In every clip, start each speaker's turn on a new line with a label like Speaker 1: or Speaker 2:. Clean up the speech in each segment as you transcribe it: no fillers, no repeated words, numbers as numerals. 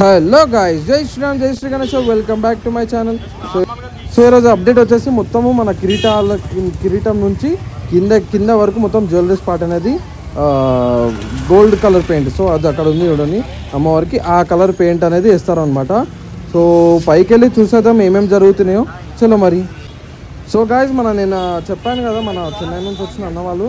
Speaker 1: Hello guys, జై శ్రీరామ్, జై Shri Ganesh, welcome back to my channel. So ఈరోజు అప్డేట్ వచ్చేసి మొత్తము మన కిరీటం నుంచి కింద వరకు మొత్తం జ్యువెలరీ స్పాట్ అనేది గోల్డ్ కలర్ పెయింట్. సో అది అక్కడ ఉంది చూడండి అమ్మవారికి, ఆ కలర్ పెయింట్ అనేది వేస్తారు అనమాట. సో పైకి వెళ్ళి చూసేద్దాం ఏమేమి జరుగుతున్నాయో. చలో మరి. సో గాయ్స్, నేను చెప్పాను కదా, మన చెన్నై నుంచి వచ్చిన అన్న వాళ్ళు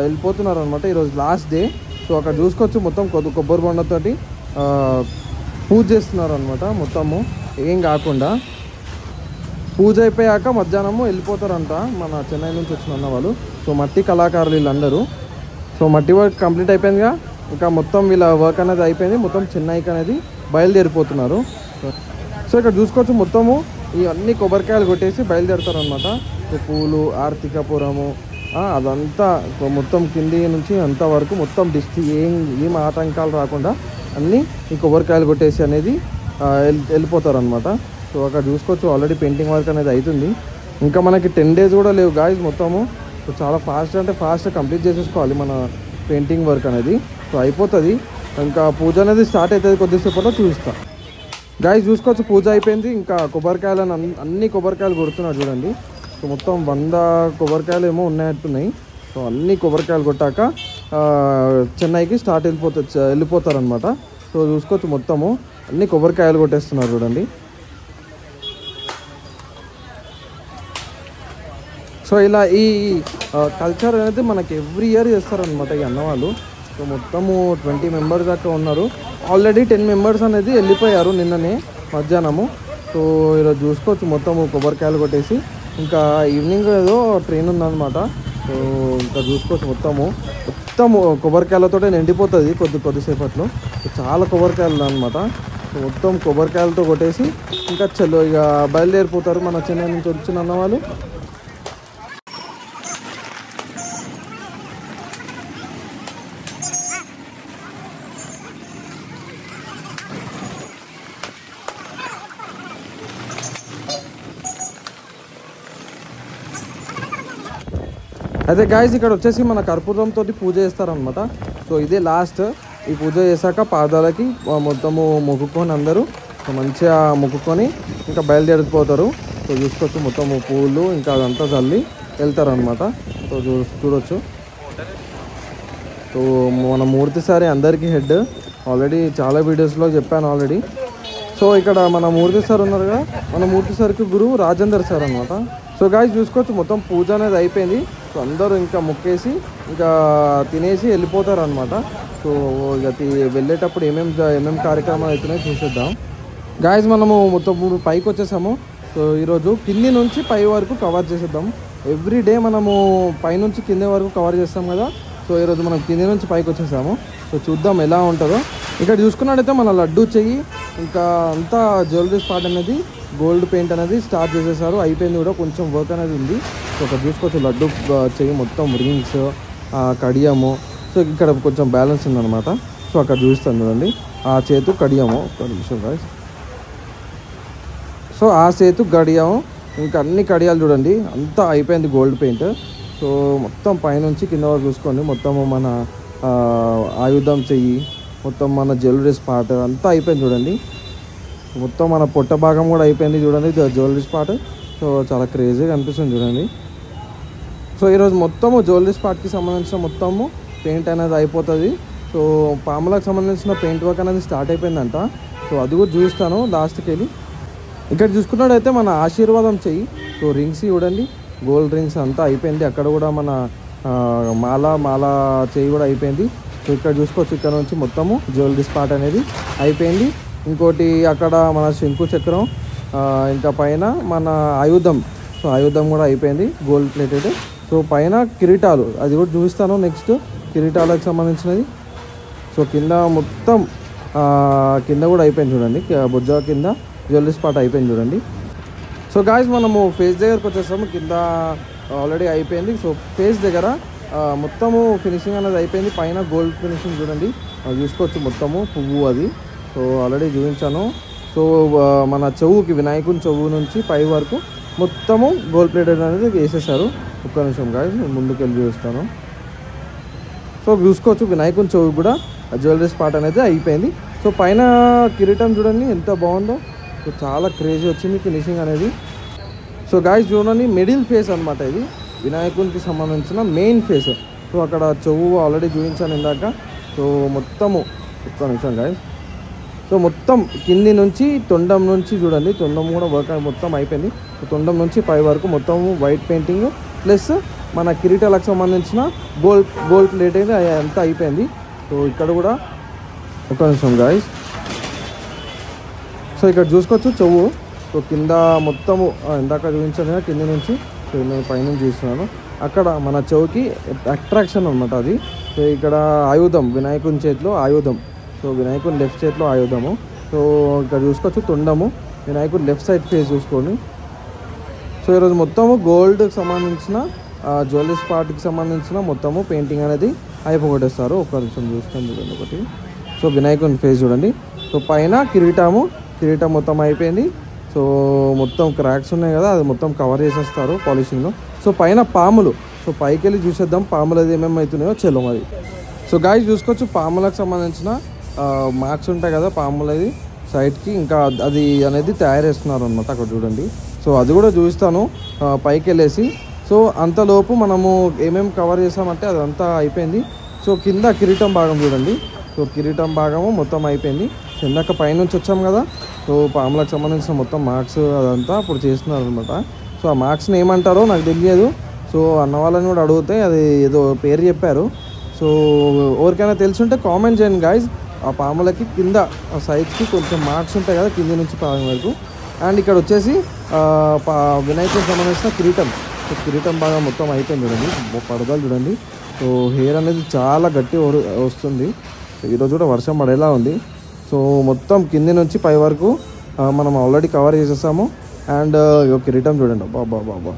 Speaker 1: వెళ్ళిపోతున్నారు అనమాట. ఈరోజు లాస్ట్ డే. సో అక్కడ చూసుకోవచ్చు మొత్తం కొబ్బరి బొండతోటి పూజ చేస్తున్నారు అనమాట. మొత్తము ఏం కాకుండా పూజ అయిపోయాక మధ్యాహ్నము వెళ్ళిపోతారంట మన చెన్నై నుంచి వచ్చిన అన్న వాళ్ళు. సో మట్టి కళాకారులు వీళ్ళందరూ. సో మట్టి వర్క్ కంప్లీట్ అయిపోయిందిగా, ఇంకా మొత్తం వీళ్ళ వర్క్ అనేది అయిపోయింది. మొత్తం చెన్నైకి అనేది బయలుదేరిపోతున్నారు. సో ఇక్కడ చూసుకోవచ్చు మొత్తము ఇవన్నీ కొబ్బరికాయలు కొట్టేసి బయలుదేరుతారు అనమాట. సో పూలు, ఆర్తికపురము అదంతా మొత్తం కింది నుంచి అంత వరకు మొత్తం డిస్ట్రిక్ట్ ఏం ఆటంకాలు రాకుండా అన్నీ ఈ కొబ్బరికాయలు కొట్టేసి అనేది వెళ్ళిపోతారు అనమాట. సో అక్కడ చూసుకోవచ్చు ఆల్రెడీ పెయింటింగ్ వర్క్ అనేది అవుతుంది. ఇంకా మనకి 10 days కూడా లేవు గాయస్ మొత్తము. సో చాలా ఫాస్ట్ కంప్లీట్ చేసేసుకోవాలి మన పెయింటింగ్ వర్క్ అనేది. సో అయిపోతుంది, ఇంకా పూజ అనేది స్టార్ట్ అవుతుంది కొద్దిసేపట్లో చూపిస్తా. గాయస్ చూసుకోవచ్చు పూజ అయిపోయింది. ఇంకా కొబ్బరికాయలను అన్ని కొబ్బరికాయలు కొడుతున్నారు చూడండి. సో మొత్తం 100 కొబ్బరికాయలు ఏమో ఉన్నాయట్టున్నాయి. సో అన్ని కొబ్బరికాయలు కొట్టాక చెన్నైకి వెళ్ళిపోతారు అనమాట. సో చూసుకోవచ్చు మొత్తము అన్ని కొబ్బరికాయలు కొట్టేస్తున్నారు చూడండి. సో ఇలా ఈ కల్చర్ అనేది మనకి ఎవ్రీ ఇయర్ చేస్తారనమాట ఈ అన్నవాళ్ళు. సో మొత్తము 20 members దాకా ఉన్నారు. ఆల్రెడీ 10 members అనేది వెళ్ళిపోయారు నిన్ననే మధ్యాహ్నము. సో ఈరోజు చూసుకోవచ్చు మొత్తము కొబ్బరికాయలు కొట్టేసి, ఇంకా ఈవినింగ్ ఏదో ట్రైన్ ఉందన్నమాట. సో ఇంకా చూసుకోవచ్చు మొత్తము కొబ్బరికాయలతో నిండిపోతుంది కొద్దిసేపట్లో. చాలా కొబ్బరికాయలు అనమాట. సో మొత్తం కొబ్బరికాయలతో కొట్టేసి ఇంకా ఇక బయలుదేరిపోతారు మన చెన్నై నుంచి వచ్చిన అన్న వాళ్ళు. అయితే గాయస్ ఇక్కడ వచ్చేసి మన కర్పూరంతో పూజ చేస్తారనమాట. సో ఇదే లాస్ట్. ఈ పూజ చేశాక పాదాలకి మొత్తము మొక్కుకొని అందరూ మంచిగా మొక్కుకొని ఇంకా బయలుదేరిపోతారు. సో చూసుకోవచ్చు మొత్తము పూలు ఇంకా అదంతా చల్లి వెళ్తారనమాట. సో చూడొచ్చు. సో మన మూర్తి సారి అందరికీ హెడ్. ఆల్రెడీ చాలా వీడియోస్లో చెప్పాను ఆల్రెడీ. సో ఇక్కడ మన మూర్తి సార్ ఉన్నారు కదా, మన మూర్తి సార్కి గురువు రాజేందర్ సార్ అనమాట. సో గాయస్ చూసుకోవచ్చు మొత్తం పూజ అనేది అయిపోయింది. సో అందరూ ఇంకా మొక్కేసి ఇంకా తినేసి వెళ్ళిపోతారు అనమాట. సో ఇక వెళ్ళేటప్పుడు ఏమేమి కార్యక్రమాలు అవుతున్నాయో చూసేద్దాం. గాయస్ మనము మొత్తం పైకి వచ్చేసాము. సో ఈరోజు కింది నుంచి పై వరకు కవర్ చేసేద్దాం. ఎవ్రీ డే మనము పైనుంచి కింద వరకు కవర్ చేస్తాం కదా. సో ఈరోజు మనం కింది నుంచి పైకి వచ్చేసాము. సో చూద్దాం ఎలా ఉంటుందో. ఇక్కడ చూసుకున్నట్టయితే మన లడ్డు చెయ్యి ఇంకా అంతా జ్యువెలరీ స్పాట్ అనేది గోల్డ్ పెయింట్ అనేది స్టార్ట్ చేసేసారు. అయిపోయింది కూడా, కొంచెం వర్క్ అనేది ఉంది. సో ఇక్కడ చూసుకోవచ్చు లడ్డు చెయ్యి మొత్తం రింగ్స్, కడియము. సో ఇక్కడ కొంచెం బ్యాలెన్స్ ఉందన్నమాట. సో అక్కడ చూపిస్తాను చూడండి, ఆ చేతు కడియము. ఒక నిమిషం గాయ్స్. సో ఆ చేతు కడియము, ఇంకా అన్ని కడియాలు చూడండి అంతా అయిపోయింది గోల్డ్ పెయింట్. సో మొత్తం పైనుంచి కింద వరకు చూసుకోండి మొత్తము మన ఆయుధం చెయ్యి, మొత్తం మన జ్యువెలరీ స్పాట్ అంతా అయిపోయింది చూడండి. మొత్తం మన పొట్ట భాగం కూడా అయిపోయింది చూడండి జ్యువెలరీ స్పాట్. సో చాలా క్రేజీగా అనిపిస్తుంది చూడండి. సో ఈరోజు మొత్తము జ్యువెలరీ స్పాట్కి సంబంధించిన మొత్తము పెయింట్ అనేది అయిపోతుంది. సో పాములకు సంబంధించిన పెయింట్ వర్క్ అనేది స్టార్ట్ అయిపోయిందంట. సో అది కూడా చూపిస్తాను లాస్ట్కి వెళ్ళి. ఇక్కడ చూసుకున్నట్టయితే మన ఆశీర్వాదం చెయ్యి. సో రింగ్స్ చూడండి, గోల్డ్ రింగ్స్ అంతా అయిపోయింది. అక్కడ కూడా మన మాల చెయ్యి కూడా అయిపోయింది. సో ఇక్కడ చూసుకోవచ్చు, ఇక్కడ నుంచి మొత్తము జ్యువెలరీ స్పాట్ అనేది అయిపోయింది. ఇంకోటి అక్కడ మన శంకు చక్రం, ఇంకా పైన మన ఆయుధం. సో ఆయుధం కూడా అయిపోయింది గోల్డ్ ప్లేటెడ్. సో పైన కిరీటాలు అది కూడా చూపిస్తాను నెక్స్ట్, కిరీటాలకు సంబంధించినది. సో కింద మొత్తం కింద కూడా అయిపోయింది చూడండి, బొజ్జ కింద జ్యువెలరీ స్పాట్ అయిపోయింది చూడండి. సో గాయస్ మనము ఫేస్ దగ్గరకు వచ్చేస్తాము. కింద ఆల్రెడీ అయిపోయింది. సో ఫేస్ దగ్గర మొత్తము ఫినిషింగ్ అనేది అయిపోయింది. పైన గోల్డ్ ఫినిషింగ్ చూడండి చూసుకోవచ్చు మొత్తము పువ్వు అది. సో ఆల్రెడీ చూపించాను. సో మన చెవుకి వినాయకుని చెవు నుంచి పై వరకు మొత్తము గోల్డ్ ప్లేటెడ్ అనేది వేసేసారు. ఒక్క నిమిషం గాయస్ ముందుకు వెళ్ళి చూస్తాను. సో చూసుకోవచ్చు వినాయకుని చెవు కూడా జ్యువెలరీ స్పాట్ అనేది అయిపోయింది. సో పైన కిరీటం చూడండి ఎంత బాగుందో. సో చాలా క్రేజీ వచ్చింది ఫినిషింగ్ అనేది. సో గాయ్స్ చూడండి మిడిల్ ఫేస్ అనమాట ఇది వినాయకునికి సంబంధించిన మెయిన్ ఫేస్. సో అక్కడ చెవు ఆల్రెడీ చూపించాను ఇందాక. సో మొత్తము ఒక్క నిమిషం గాయ్స్. సో మొత్తం కింది నుంచి తొండం నుంచి చూడండి, తొండం కూడా వర్క్ మొత్తం అయిపోయింది. సో తొండం నుంచి పై వరకు మొత్తం వైట్ పెయింటింగ్ ప్లస్ మన కిరీటాలకు సంబంధించిన గోల్డ్ ప్లేట్ అయితే అంతా అయిపోయింది. సో ఇక్కడ కూడా ఒక నిమిషం గాయ్స్. సో ఇక్కడ చూసుకోవచ్చు చెవు. సో కింద మొత్తము ఇందాక చూపించాను కదా కింద నుంచి. సో నేను పైనుంచి చూస్తున్నాను. అక్కడ మన చెవుకి అట్రాక్షన్ అనమాట అది. సో ఇక్కడ ఆయుధం వినాయకుని చేతిలో ఆయుధం. సో వినాయకుని లెఫ్ట్ చేతిలో ఆయుధము. సో ఇక్కడ చూసుకోవచ్చు తొండము వినాయకుని లెఫ్ట్ సైడ్ ఫేస్ చూసుకోండి. సో ఈరోజు మొత్తము గోల్డ్కి సంబంధించిన జ్యువెలరీ స్పాట్కి సంబంధించిన మొత్తము పెయింటింగ్ అనేది అయిపోగొట్టేస్తారు. ఒక నిమిషం చూస్తాను చూడండి ఒకటి. సో వినాయకుని ఫేస్ చూడండి. సో పైన కిరీటం మొత్తం అయిపోయింది. సో మొత్తం క్రాక్స్ ఉన్నాయి కదా అది మొత్తం కవర్ చేసేస్తారు పాలిషింగ్లో. సో పైన పాములు. సో పైకి వెళ్ళి చూసేద్దాం పాములు అది ఏమేమి అవుతున్నాయో చలో మరి. సో గాయ్స్ చూసుకోవచ్చు పాములకు సంబంధించిన మార్క్స్ ఉంటాయి కదా పాములది సైడ్కి, ఇంకా అది అనేది తయారు చేస్తున్నారు అనమాట అక్కడ చూడండి. సో అది కూడా చూపిస్తాను పైకి వెళ్ళేసి. సో అంతలోపు మనము ఏమేమి కవర్ చేసామంటే అదంతా అయిపోయింది. సో కింద కిరీటం భాగం చూడండి. సో కిరీటం భాగము మొత్తం అయిపోయింది. ఇందాక పైనుంచి వచ్చాం కదా. సో పాములకు సంబంధించిన మొత్తం మార్క్స్ అదంతా ఇప్పుడు చేస్తున్నారు అనమాట. సో ఆ మార్క్స్ని ఏమంటారో నాకు తెలియదు. సో అన్న వాళ్ళని కూడా అడిగితే అది ఏదో పేరు చెప్పారు. సో ఎవరికైనా తెలుసుంటే కామెంట్ చేయండి గాయ్స్. ఆ పాములకి కింద సైడ్కి కొంచెం మార్క్స్ ఉంటాయి కదా కింద నుంచి పాదం వరకు. అండ్ ఇక్కడ వచ్చేసి వినాయకుడికి సంబంధించిన కిరీటం. సో కిరీటం బాగా మొత్తం అయిపోయింది చూడండి. పడదలు చూడండి. సో హెయిర్ అనేది చాలా గట్టి వస్తుంది. ఈరోజు కూడా వర్షం పడేలా ఉంది. సో మొత్తం కింది నుంచి పై వరకు మనం ఆల్రెడీ కవర్ చేసేసాము. అండ్ కిరీటం చూడండి బాబా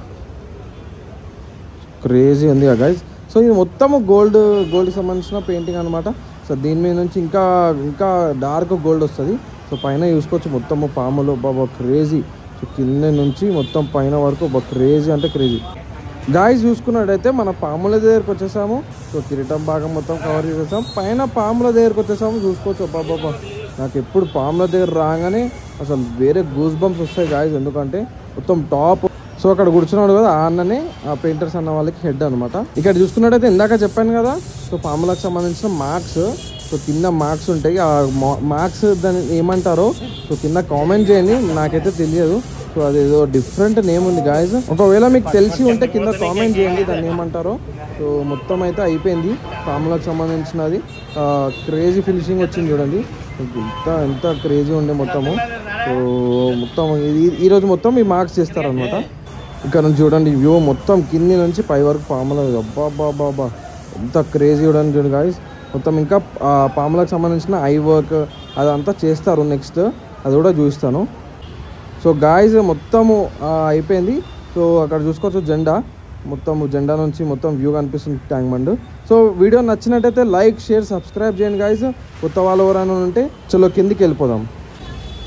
Speaker 1: క్రేజీ ఉంది గైస్. సో ఇది మొత్తము గోల్డ్కి సంబంధించిన పెయింటింగ్ అనమాట. సో దీని మీద నుంచి ఇంకా డార్క్ గోల్డ్ వస్తుంది. సో పైన చూసుకోవచ్చు మొత్తము పాములు బాబా క్రేజీ. సో కింద నుంచి మొత్తం పైన వరకు క్రేజీ అంటే క్రేజీ. గాయ్స్ చూసుకున్నట్టయితే మన పాముల దగ్గరకు వచ్చేసాము. సో కిరీటం భాగం మొత్తం కవర్ చేసేసాము. పైన పాముల దగ్గరకు వచ్చేసాము. చూసుకోవచ్చు బాబా నాకు ఎప్పుడు పాముల దగ్గర రాగానే అసలు వేరే గూస్ బంప్స్ వస్తాయి గాయ్స్. ఎందుకంటే మొత్తం టాప్. సో అక్కడ కూర్చున్నాడు కదా ఆ అన్ననే ఆ పెయింటర్స్ అన్న వాళ్ళకి హెడ్ అనమాట. ఇక్కడ చూసుకున్నట్టయితే ఇందాక చెప్పాను కదా. సో పాములకు సంబంధించిన మార్క్స్. సో కింద మార్క్స్ ఉంటాయి. ఆ మార్క్స్ దాన్ని ఏమంటారో సో కింద కామెంట్ చేయండి. నాకైతే తెలియదు. సో అదేదో డిఫరెంట్ నేమ్ ఉంది గాయస్. ఒకవేళ మీకు తెలిసి ఉంటే కింద కామెంట్ చేయండి దాన్ని ఏమంటారో. సో మొత్తం అయితే అయిపోయింది పాములకు సంబంధించినది. క్రేజీ ఫినిషింగ్ వచ్చింది చూడండి. ఎంత క్రేజీ ఉండే మొత్తము. సో మొత్తం ఈరోజు మొత్తం ఈ మార్క్స్ చేస్తారనమాట. ఇక్కడ నుంచి చూడండి వ్యూ మొత్తం కింది నుంచి పై వరకు పాముల బాబా ఎంత క్రేజీ చూడండి చూడండి గాయస్. మొత్తం ఇంకా పాములకు సంబంధించిన ఐ వర్క్ అదంతా చేస్తారు. నెక్స్ట్ అది కూడా చూపిస్తాను. సో గాయస్ మొత్తము అయిపోయింది. సో అక్కడ చూసుకోవచ్చు జెండా నుంచి మొత్తం వ్యూ కనిపిస్తుంది ట్యాంక్ బండ్. సో వీడియో నచ్చినట్టయితే లైక్ షేర్ సబ్స్క్రైబ్ చేయండి గాయస్. కొత్త వాళ్ళు ఎవరైనా ఉంటే చలో కిందికి వెళ్ళిపోదాం.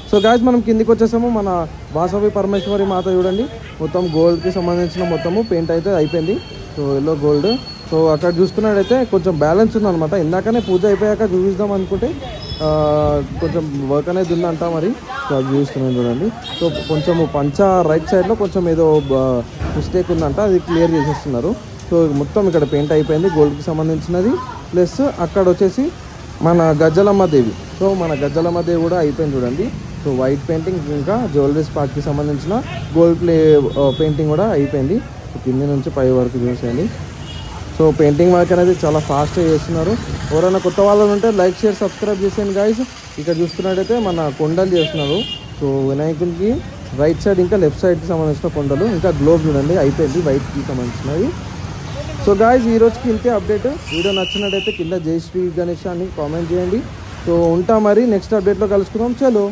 Speaker 1: సో గాయస్ మనం కిందికి వచ్చేసాము. మన వాసవి పరమేశ్వరి మాత చూడండి మొత్తం గోల్డ్కి సంబంధించిన మొత్తము పెయింట్ అయితే అయిపోయింది. So yellow gold. సో అక్కడ చూసుకున్నట్టయితే కొంచెం బ్యాలెన్స్ ఉందన్నమాట. ఇందాకనే పూజ అయిపోయాక చూపిద్దాం అనుకుంటే కొంచెం వర్క్ అనేది ఉందంట మరి. సో అది చూస్తున్నాను చూడండి. సో కొంచెం రైట్ సైడ్లో కొంచెం ఏదో మిస్టేక్ ఉందంట. అది క్లియర్ చేసేస్తున్నారు. సో మొత్తం ఇక్కడ పెయింట్ అయిపోయింది గోల్డ్కి సంబంధించినది. ప్లస్ అక్కడ వచ్చేసి మన గజ్జలమ్మ దేవి. సో మన గజ్జలమ్మ దేవి కూడా అయిపోయింది చూడండి. సో వైట్ పెయింటింగ్ ఇంకా జ్యువెలరీ స్పాట్కి సంబంధించిన గోల్డ్ పెయింటింగ్ కూడా అయిపోయింది. కింది నుంచి పై వరకు చూసేయండి. సో పెయింటింగ్ వర్క్ అనేది చాలా ఫాస్ట్గా చేస్తున్నారు. ఎవరైనా కొత్త వాళ్ళు ఉంటే లైక్ షేర్ సబ్స్క్రైబ్ చేసేయండి గాయస్. ఇక్కడ చూసుకున్నట్టయితే మన కొండలు చేస్తున్నారు. సో వినాయకునికి రైట్ సైడ్ ఇంకా లెఫ్ట్ సైడ్కి సంబంధించిన కొండలు ఇంకా గ్లోబ్ చూడండి అయిపోయింది వైట్కి సంబంధించినవి. సో గాయస్ ఈ రోజుకి ఇంతే అప్డేట్. వీడియో నచ్చినట్టయితే కింద జై శ్రీ గణేష్ అని కామెంట్ చేయండి. సో ఉంటా మరి నెక్స్ట్ అప్డేట్లో కలుసుకుందాం. చలో.